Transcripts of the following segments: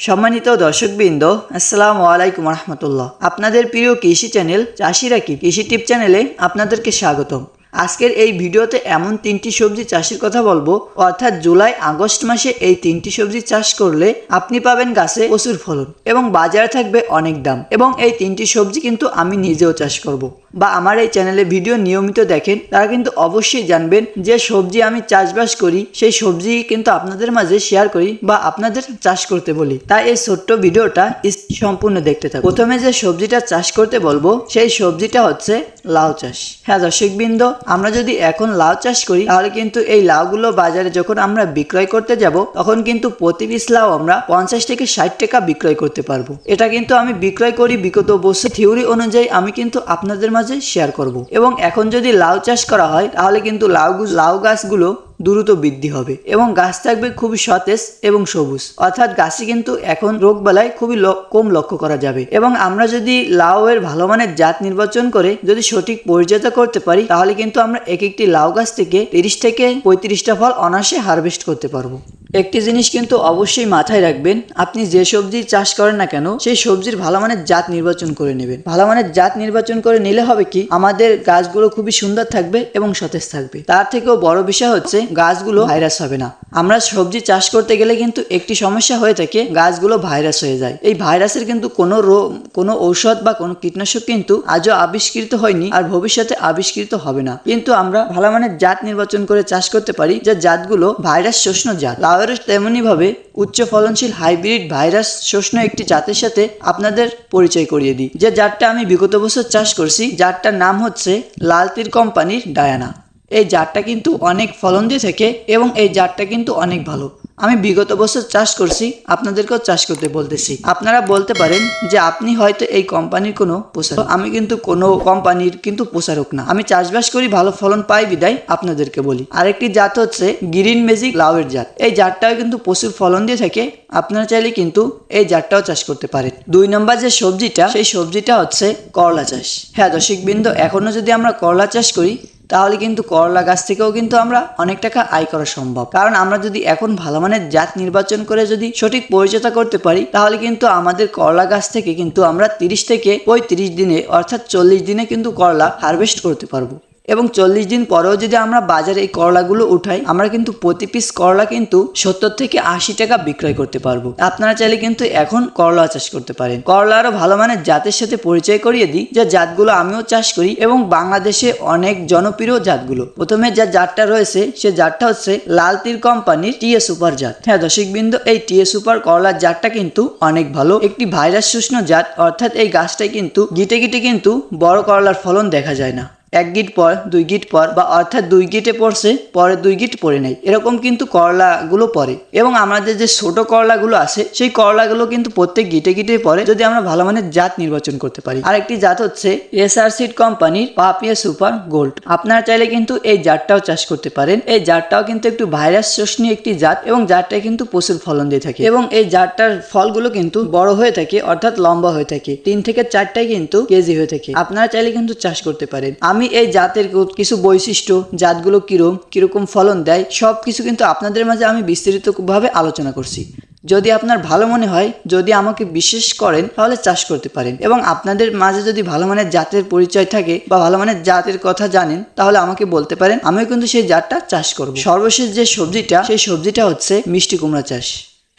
সম্মানিত দর্শকবৃন্দ, আসসালামু আলাইকুম রহমতুল্লাহ। আপনাদের প্রিয় কৃষি চ্যানেল চাষিরা কি কৃষি টিপ চ্যানেলে আপনাদেরকে স্বাগতম। আজকের এই ভিডিওতে এমন তিনটি সবজি চাষের কথা বলবো, অর্থাৎ জুলাই আগস্ট মাসে এই তিনটি সবজি চাষ করলে আপনি পাবেন গাছে প্রচুর ফলন এবং বাজারে থাকবে অনেক দাম। এবং এই তিনটি সবজি কিন্তু আমি নিজেও চাষ করব, বা আমার এই চ্যানেলে ভিডিও নিয়মিত দেখেন তারা কিন্তু অবশ্যই জানবেন যে সবজি আমি চাষবাস করি সেই সবজি কিন্তু আপনাদের মাঝে শেয়ার করি বা আপনাদের চাষ করতে বলি। তাই এই ছোট্ট ভিডিওটা সম্পূর্ণ দেখতে থাকুন। প্রথমে যে সবজিটা চাষ করতে বলবো সেই সবজিটা হচ্ছে লাউ চাষ। হ্যাঁ দর্শকবৃন্দ, আমরা যদি এখন লাউ চাষ করি তাহলে কিন্তু এই লাউগুলো বাজারে যখন আমরা বিক্রয় করতে যাব তখন কিন্তু প্রতি পিস লাউ আমরা 50 থেকে 60 টাকা বিক্রয় করতে পারবো। এটা কিন্তু আমি বিক্রয় করি বিগত বছর থিওরি অনুযায়ী আমি কিন্তু আপনাদের মাঝে শেয়ার করব। এবং এখন যদি লাউ চাষ করা হয় তাহলে কিন্তু লাউ গাছগুলো দ্রুত বৃদ্ধি হবে এবং গাছ থাকবে খুবই সতেজ এবং সবুজ, অর্থাৎ গাছে কিন্তু এখন রোগ বালাই খুবই কম লক্ষ্য করা যাবে। এবং আমরা যদি লাউ এর ভালো মানের জাত নির্বাচন করে যদি সঠিক পরিচর্যা করতে পারি তাহলে কিন্তু আমরা এক একটি লাউ গাছ থেকে 30 থেকে 35টা ফল অনায়াসে হারভেস্ট করতে পারবো। একটি জিনিস কিন্তু অবশ্যই মাথায় রাখবেন, আপনি যে সবজি চাষ করেন না কেন সেই সবজির ভালো মানের জাত নির্বাচন করে নেবেন। ভালো মানের জাত নির্বাচন করে নিলে হবে কি, আমাদের গাছগুলো খুবই সুন্দর থাকবে এবং সতেজ থাকবে। তার থেকেও বড় বিষয় হচ্ছে গাছগুলো ভাইরাস হবে না। আমরা সবজি চাষ করতে গেলে কিন্তু একটি সমস্যা হয়ে থাকে, গাছগুলো ভাইরাস হয়ে যায়। এই ভাইরাসের কিন্তু কোনো ঔষধ বা কোনো কীটনাশক কিন্তু আজও আবিষ্কৃত হয়নি আর ভবিষ্যতে আবিষ্কৃত হবে না। কিন্তু আমরা ভালো মানের জাত নির্বাচন করে চাষ করতে পারি যে জাতগুলো ভাইরাস শোষণ জাত। লাউয়ের তেমনি ভাবে উচ্চ ফলনশীল হাইব্রিড ভাইরাস শোষণ একটি জাতের সাথে আপনাদের পরিচয় করিয়ে দিই, যে জাতটা আমি বিগত বছর চাষ করছি। জাতটার নাম হচ্ছে লাল তীর কোম্পানির ডায়ানা। এই জাতটা কিন্তু অনেক ফলন দিয়ে থাকে এবং এই জাতটা কিন্তু অনেক ভালো। আমি বিগত বছর চাষ করছি, আপনাদেরকেও চাষ করতে বলতেছি। আপনারা বলতে পারেন যে আপনি হয়তো এই কোম্পানির কোনো প্রচারক। আমি কিন্তু কোনো কোম্পানির কিন্তু প্রচারক না, আমি চাষবাস করি, ভালো ফলন পাই বিদায় আপনাদেরকে বলি। আরেকটি জাত হচ্ছে গ্রিন ম্যাজিক লাউয়ের জাত। এই জাতটাও কিন্তু প্রচুর ফলন দিয়ে থাকে, আপনারা চাইলে কিন্তু এই জাতটাও চাষ করতে পারেন। 2 নম্বর যে সবজিটা সেই সবজিটা হচ্ছে করলা চাষ। হ্যাঁ দর্শকবৃন্দ, এখনো যদি আমরা করলা চাষ করি তাহলে কিন্তু করলা গাছ থেকেও কিন্তু আমরা অনেক টাকা আয় করা সম্ভব। কারণ আমরা যদি এখন ভালো মানের জাত নির্বাচন করে যদি সঠিক পরিচর্যা করতে পারি তাহলে কিন্তু আমাদের করলা গাছ থেকে কিন্তু আমরা 30 থেকে 35 দিনে অর্থাৎ 40 দিনে কিন্তু করলা হারভেস্ট করতে পারবো। এবং 40 দিন পরেও যদি আমরা বাজারে এই করলাগুলো উঠাই আমরা কিন্তু প্রতি পিস করলা কিন্তু 70 থেকে 80 টাকা বিক্রয় করতে পারবো। আপনারা চাইলে কিন্তু এখন করলা চাষ করতে পারেন। করলা আরো ভালো মানের জাতের সাথে পরিচয় করিয়ে দিই, যে জাতগুলো আমিও চাষ করি এবং বাংলাদেশে অনেক জনপ্রিয় জাতগুলো। প্রথমে যে জাতটা রয়েছে সে জাতটা হচ্ছে লাল তীর কোম্পানির টিএ সুপার জাত। হ্যাঁ দর্শকবৃন্দ, এই টিএ সুপার করলার জাতটা কিন্তু অনেক ভালো একটি ভাইরাস শোষণ জাত, অর্থাৎ এই গাছটাই কিন্তু গিটে গিটে কিন্তু বড় করলার ফলন দেখা যায় না। 1 গিট পর 2 গিট পর বা অর্থাৎ 2 গিটে পড়ছে পরে 2 গিট পড়ে নেই, এরকম কিন্তু করলাগুলো পড়ে। এবং আমাদের যে ছোট করলাগুলো আছে সেই করলাগুলো কিন্তু প্রত্যেক গিটে গিটে পড়ে যদি আমরা ভালো মানের জাত নির্বাচন করতে পারি। আরেকটি জাত হচ্ছে এসআর সিড কোম্পানির পাপিয়া সুপার গোল্ড। আপনারা চাইলে কিন্তু এই জাতটাও চাষ করতে পারেন। এই জাতটাও কিন্তু একটু ভাইরাস শোষণী একটি জাত এবং জাতটায় কিন্তু প্রচুর ফলন দিয়ে থাকে এবং এই জাতটার ফলগুলো কিন্তু বড় হয়ে থাকে, অর্থাৎ লম্বা হয়ে থাকে, 3 থেকে 4টাই কিন্তু কেজি হয়ে থাকে। আপনারা চাইলে কিন্তু চাষ করতে পারেন। আমি এই জাতের কিছু বৈশিষ্ট্য, জাতগুলো কিরকম ফলন দেয় সবকিছু কিন্তু আপনাদের মাঝে আমি বিস্তারিতভাবে আলোচনা করছি। যদি আপনার ভালো মনে হয়, যদি আমাকে বিশ্বাস করেন তাহলে চাষ করতে পারেন। এবং আপনাদের মাঝে যদি ভালো মানের জাতের পরিচয় থাকে বা ভালো মানের জাতের কথা জানেন তাহলে আমাকে বলতে পারেন, আমিও কিন্তু সেই জাতটা চাষ করব। সর্বশেষ যে সবজিটা সেই সবজিটা হচ্ছে মিষ্টি কুমড়া চাষ।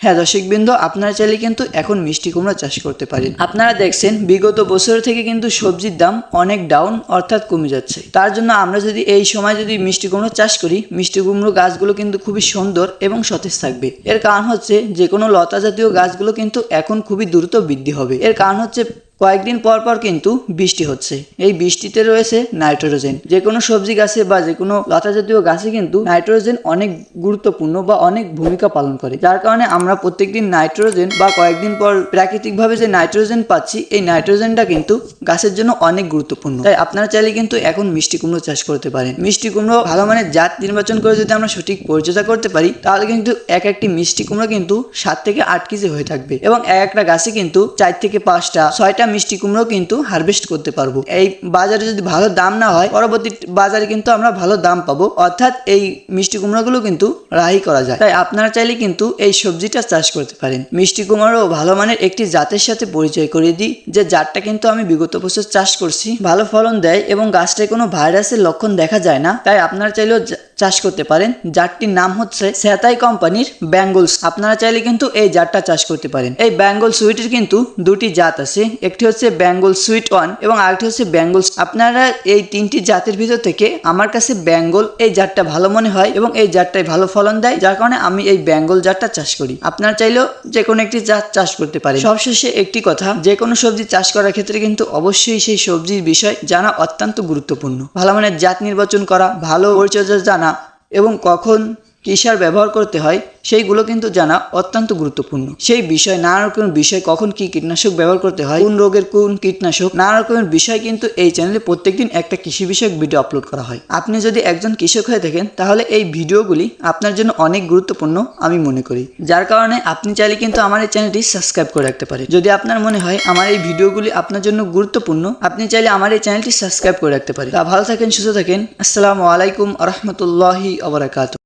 হ্যাঁ দর্শকবৃন্দ, আপনারা চাইলে কিন্তু এখন মিষ্টি কুমড়া চাষ করতে পারেন। আপনারা দেখছেন বিগত বছর থেকে কিন্তু সবজির দাম অনেক ডাউন অর্থাৎ কমে যাচ্ছে। তার জন্য আমরা যদি এই সময় যদি মিষ্টি কুমড়ো চাষ করি, মিষ্টি কুমড়ো গাছগুলো কিন্তু খুবই সুন্দর এবং সতেজ থাকবে। এর কারণ হচ্ছে যে কোনো লতা জাতীয় গাছগুলো কিন্তু এখন খুবই দ্রুত বৃদ্ধি হবে। এর কারণ হচ্ছে কয়েকদিন পর পর কিন্তু বৃষ্টি হচ্ছে, এই বৃষ্টিতে রয়েছে নাইট্রোজেন। যে কোনো সবজি গাছে বা যে কোনো লতা জাতীয় গাছে কিন্তু নাইট্রোজেন অনেক গুরুত্বপূর্ণ বা অনেক ভূমিকা পালন করে, যার কারণে আমরা প্রত্যেকদিন নাইট্রোজেন বা কয়েকদিন পর প্রাকৃতিকভাবে যে নাইট্রোজেন পাচ্ছি এই নাইট্রোজেনটা কিন্তু গাছের জন্য অনেক গুরুত্বপূর্ণ। তাই আপনারা চাইলে কিন্তু এখন মিষ্টি কুমড়ো চাষ করতে পারেন। মিষ্টি কুমড়ো ভালো মানের জাত নির্বাচন করে যদি আমরা সঠিক পরিচর্যা করতে পারি তাহলে কিন্তু একটি মিষ্টি কুমড়ো কিন্তু 7 থেকে 8 কেজি হয়ে থাকবে এবং একটা গাছে কিন্তু 4 থেকে 5টা 6টা মিষ্টি কুমড়ো কিন্তু হারভেস্ট করতে পারবো। এই বাজারে যদি ভালো দাম না হয়, পরবর্তী বাজারে কিন্তু আমরা ভালো দাম পাবো, অর্থাৎ এই মিষ্টি কুমড়োগুলো কিন্তু রাহি করা যায়। তাই আপনারা চাইলে কিন্তু এই সবজিটা চাষ করতে পারেন। মিষ্টি কুমড়ো ভালো মানের একটি জাতের সাথে পরিচয় করিয়ে দিই, যে জাতটা কিন্তু আমি বিগত বছর চাষ করছি, ভালো ফলন দেয় এবং গাছটায় কোনো ভাইরাসের লক্ষণ দেখা যায় না। তাই আপনারা চাইলেও চাষ করতে পারেন। জাতটির নাম হচ্ছে সেতাই কোম্পানির বেঙ্গলস। আপনারা চাইলে কিন্তু এই জাতটা চাষ করতে পারেন। এই বেঙ্গল সুইটের কিন্তু দুটি জাত আছে, একটি হচ্ছে বেঙ্গল সুইট 1 এবং আরেকটি হচ্ছে বেঙ্গল। আপনারা এই তিনটি জাতের ভিতর থেকে আমার কাছে বেঙ্গল এই জাতটা ভালো মনে হয় এবং এই জাতটাই ভালো ফলন দেয়, যার কারণে আমি এই বেঙ্গল জাতটা চাষ করি। আপনারা চাইলেও যে কোনো একটি জাত চাষ করতে পারেন। সবশেষে একটি কথা, যে কোনো সবজি চাষ করার ক্ষেত্রে কিন্তু অবশ্যই সেই সবজির বিষয় জানা অত্যন্ত গুরুত্বপূর্ণ। ভালো মানের জাত নির্বাচন করা, ভালো পরিচর্যা জানা এবং কখন কি সার ব্যবহার করতে হয় সেইগুলো কিন্তু জানা অত্যন্ত গুরুত্বপূর্ণ। সেই বিষয়, নানা রকমের বিষয়, কখন কি কীটনাশক ব্যবহার করতে হয়, কোন রোগের কোন কীটনাশক, নানা রকমের বিষয় কিন্তু এই চ্যানেলে প্রত্যেকদিন একটা কৃষি বিষয়ক ভিডিও আপলোড করা হয়। আপনি যদি একজন কৃষক হয়ে থাকেন তাহলে এই ভিডিওগুলি আপনার জন্য অনেক গুরুত্বপূর্ণ আমি মনে করি, যার কারণে আপনি চাইলে কিন্তু আমার এই চ্যানেলটি সাবস্ক্রাইব করে রাখতে পারেন। যদি আপনার মনে হয় আমার এই ভিডিওগুলি আপনার জন্য গুরুত্বপূর্ণ, আপনি চাইলে আমার এই চ্যানেলটি সাবস্ক্রাইব করে রাখতে পারেন। তা ভালো থাকেন, সুস্থ থাকেন। আসসালামু আলাইকুম ওয়া রাহমাতুল্লাহি ওয়া বারাকাতুহু।